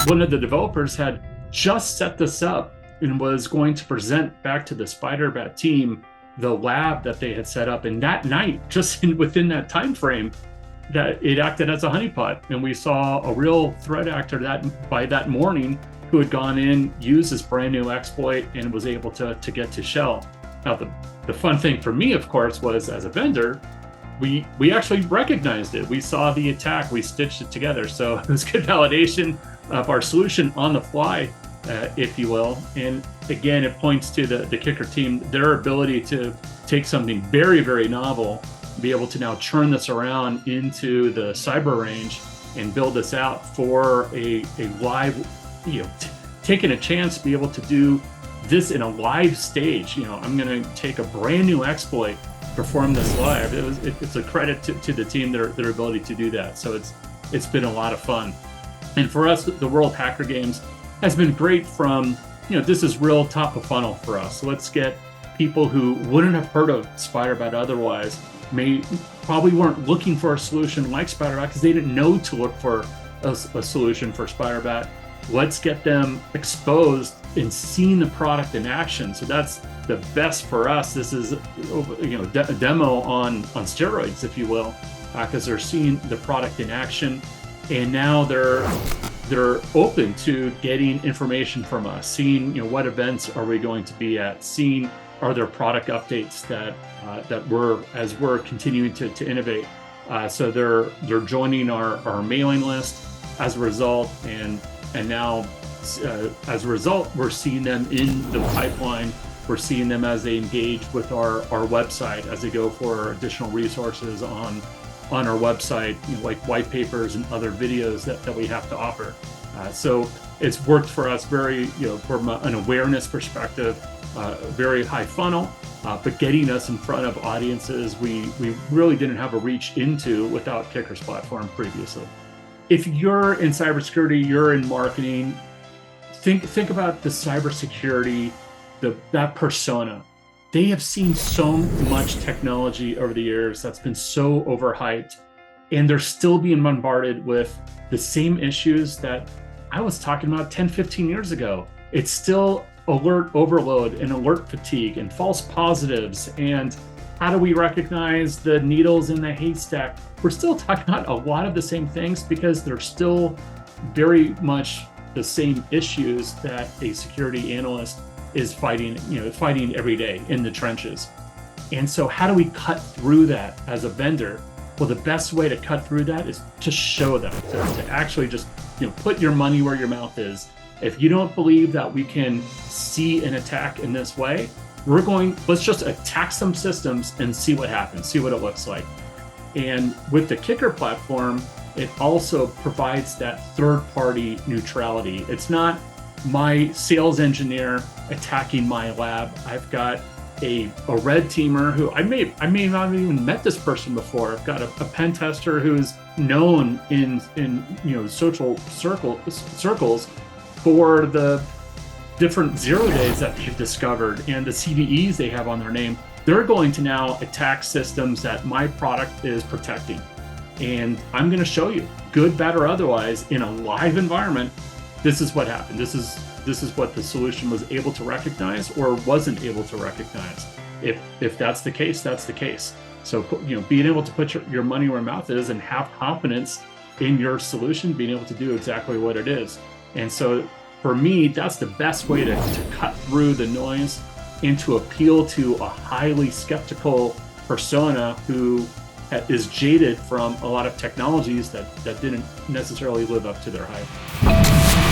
one of the developers had just set this up and was going to present back to the SpiderBat team the lab that they had set up. And that night, within that time frame, that it acted as a honeypot. And we saw a real threat actor by that morning who had gone in, used this brand new exploit, and was able to get to shell. Now, the fun thing for me, of course, was as a vendor, we actually recognized it. We saw the attack, we stitched it together. So it was good validation of our solution on the fly, if you will. And again, it points to the KIKrr team, their ability to take something very, very novel, be able to now turn this around into the cyber range and build this out for a live, taking a chance to be able to do this in a live stage. I'm going to take a brand new exploit, perform this live. It's a credit to the team, their ability to do that. So it's been a lot of fun. And for us, the World Hacker Games has been great from, this is real top of funnel for us. So let's get people who wouldn't have heard of SpiderBat otherwise, probably weren't looking for a solution like SpiderBat because they didn't know to look for a solution for SpiderBat. Let's get them exposed and seeing the product in action. So that's the best for us. This is a demo on steroids, if you will, because they're seeing the product in action, and now they're open to getting information from us, seeing what events are we going to be at, seeing are there product updates that we're continuing to innovate. So they're joining our mailing list as a result, and now as a result, we're seeing them in the pipeline. We're seeing them as they engage with our website, as they go for additional resources on our website, like white papers and other videos that we have to offer. So it's worked for us very, from an awareness perspective, very high funnel, but getting us in front of audiences we really didn't have a reach into without KIKrr's platform previously. If you're in cybersecurity, you're in marketing, think about the cybersecurity, that persona. They have seen so much technology over the years that's been so overhyped, and they're still being bombarded with the same issues that I was talking about 10, 15 years ago. It's still alert overload and alert fatigue and false positives. And how do we recognize the needles in the haystack? We're still talking about a lot of the same things because they're still very much the same issues that a security analyst is fighting every day in the trenches. And so how do we cut through that as a vendor? Well, the best way to cut through that is to show them, to actually just put your money where your mouth is. If you don't believe that we can see an attack in this way, let's just attack some systems and see what happens, see what it looks like. And with the KIKrr platform, it also provides that third-party neutrality. It's not my sales engineer attacking my lab. I've got a red teamer who I may not have even met this person before. I've got a pen tester who's known in social circles for the different 0 days that they've discovered and the CVEs they have on their name. They're going to now attack systems that my product is protecting. And I'm going to show you, good, bad, or otherwise, in a live environment, this is what happened. This is what the solution was able to recognize or wasn't able to recognize. If that's the case, that's the case. So, being able to put your money where your mouth is and have confidence in your solution, being able to do exactly what it is. And so for me, that's the best way to cut through the noise and to appeal to a highly skeptical persona who is jaded from a lot of technologies that didn't necessarily live up to their hype.